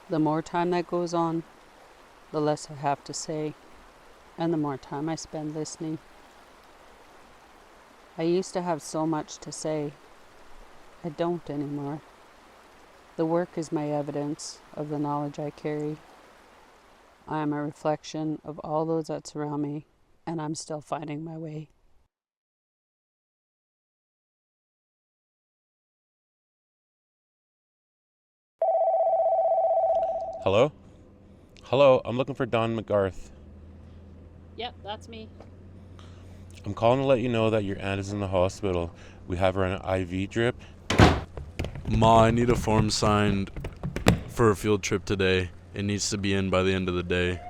The more time that goes on, the less I have to say, and the more time I spend listening. I used to have so much to say. I don't anymore. The work is my evidence of the knowledge I carry. I am a reflection of all those that surround me, and I'm still finding my way. Hello? Hello, I'm looking for Dawn McGrath. Yep, that's me. I'm calling to let you know that your aunt is in the hospital. We have her on an IV drip. Ma, I need a form signed for a field trip today. It needs to be in by the end of the day.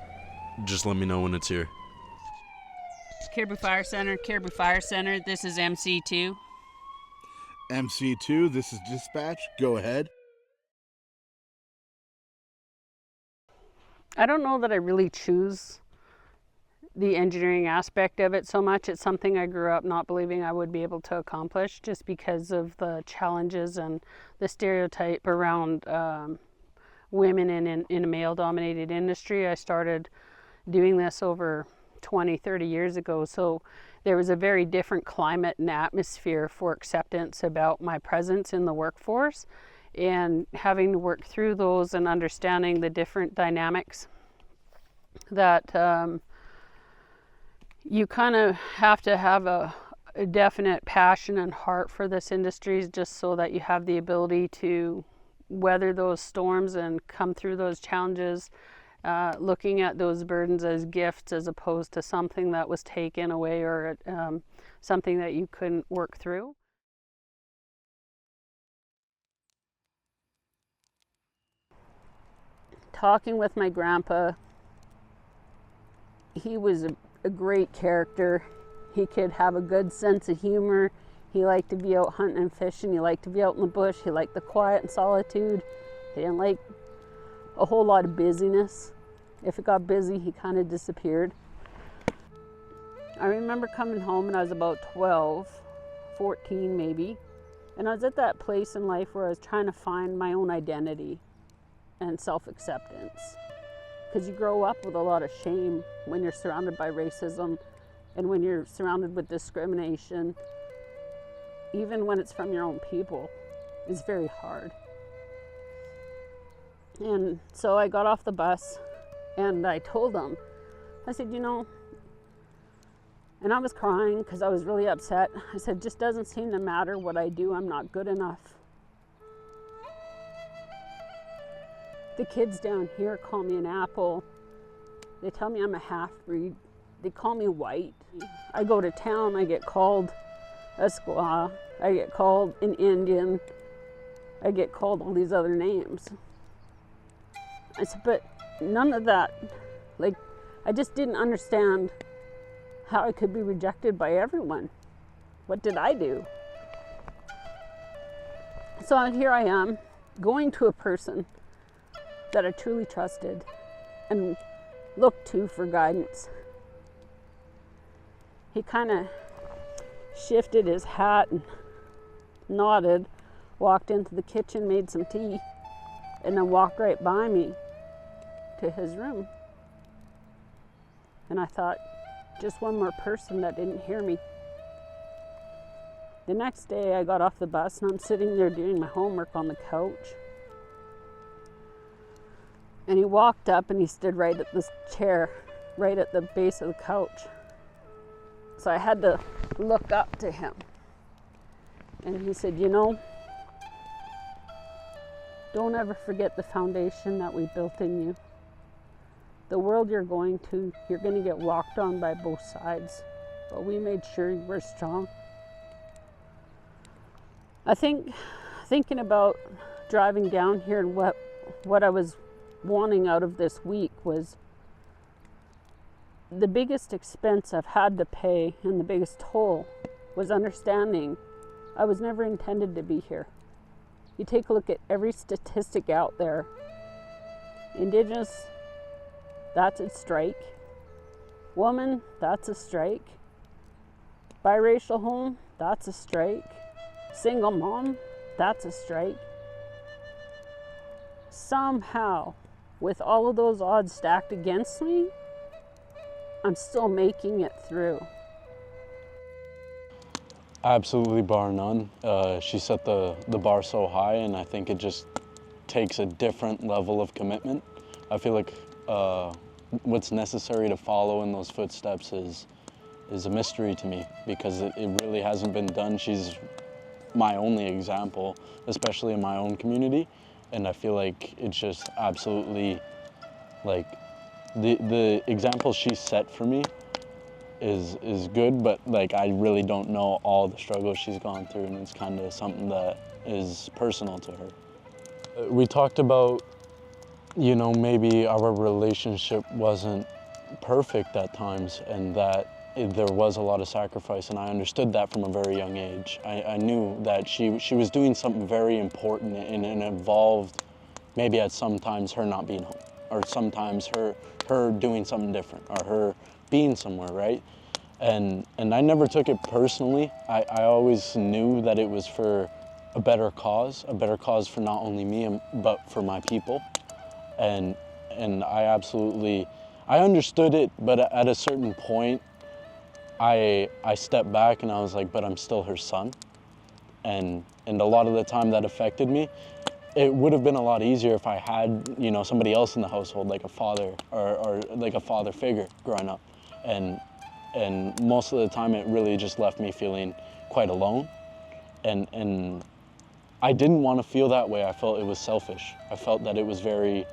Just let me know when it's here. Caribou Fire Center, this is MC2. MC2, this is dispatch. Go ahead. I don't know that I really choose the engineering aspect of it so much. It's something I grew up not believing I would be able to accomplish just because of the challenges and the stereotype around women in a male-dominated industry. I started doing this over 20, 30 years ago, so there was a very different climate and atmosphere for acceptance about my presence in the workforce, and having to work through those and understanding the different dynamics that you kind of have to have a definite passion and heart for this industry, just so that you have the ability to weather those storms and come through those challenges, looking at those burdens as gifts as opposed to something that was taken away or something that you couldn't work through. Talking with my grandpa, he was a great character. He could have a good sense of humor. He liked to be out hunting and fishing. He liked to be out in the bush. He liked the quiet and solitude. He didn't like a whole lot of busyness. If it got busy, he kind of disappeared. I remember coming home and I was about 12, 14 maybe, and I was at that place in life where I was trying to find my own identity and self-acceptance. Because you grow up with a lot of shame when you're surrounded by racism and when you're surrounded with discrimination, even when it's from your own people. It's very hard. And so I got off the bus and I told them, I said, you know, and I was crying because I was really upset. I said, just doesn't seem to matter what I do. I'm not good enough. The kids down here call me an apple. They tell me I'm a half-breed. They call me white. I go to town, I get called a squaw. I get called an Indian. I get called all these other names. I said, but none of that, like, I just didn't understand how I could be rejected by everyone. What did I do? So here I am, going to a person that I truly trusted and looked to for guidance. He kind of shifted his hat and nodded, walked into the kitchen, made some tea, and then walked right by me to his room. And I thought, just one more person that didn't hear me. The next day I got off the bus and I'm sitting there doing my homework on the couch. And he walked up and he stood right at this chair, right at the base of the couch. So I had to look up to him. And he said, you know, don't ever forget the foundation that we built in you. The world you're going to get walked on by both sides. But we made sure you were strong. I think, thinking about driving down here and what I was wanting out of this week was the biggest expense I've had to pay and the biggest toll was understanding I was never intended to be here. You take a look at every statistic out there. Indigenous, that's a strike. Woman, that's a strike. Biracial home, that's a strike. Single mom, that's a strike. Somehow with all of those odds stacked against me, I'm still making it through. Absolutely, bar none. She set the bar so high, and I think it just takes a different level of commitment. I feel like what's necessary to follow in those footsteps is a mystery to me, because it really hasn't been done. She's my only example, especially in my own community, and I feel like it's just absolutely, like, the example she set for me is good, but like I really don't know all the struggles she's gone through, and it's kind of something that is personal to her. We talked about, you know, maybe our relationship wasn't perfect at times, and that there was a lot of sacrifice, and I understood that from a very young age. I knew that she was doing something very important, and it involved maybe at sometimes her not being home, or sometimes her doing something different, or her being somewhere, right? And I never took it personally. I always knew that it was for a better cause for not only me, but for my people. And I understood it, but at a certain point, I stepped back and I was like, but I'm still her son. And a lot of the time that affected me. It would have been a lot easier if I had, you know, somebody else in the household, like a father or like a father figure growing up. And most of the time it really just left me feeling quite alone. And I didn't want to feel that way. I felt it was selfish. I felt that it was very,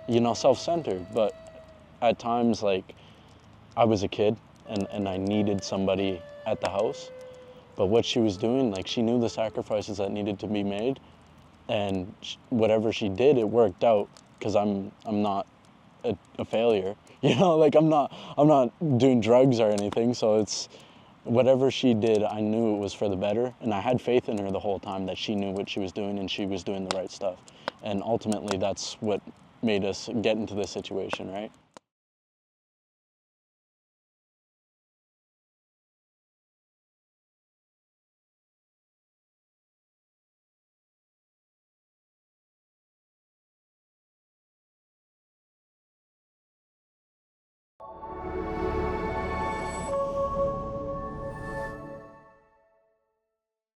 you know, self-centered. But at times, like, I was a kid and I needed somebody at the house. But what she was doing, like, she knew the sacrifices that needed to be made. And whatever she did, it worked out, because I'm not a failure, you know. Like, I'm not doing drugs or anything. So it's whatever she did, I knew it was for the better, and I had faith in her the whole time that she knew what she was doing and she was doing the right stuff. And ultimately, that's what made us get into this situation, right?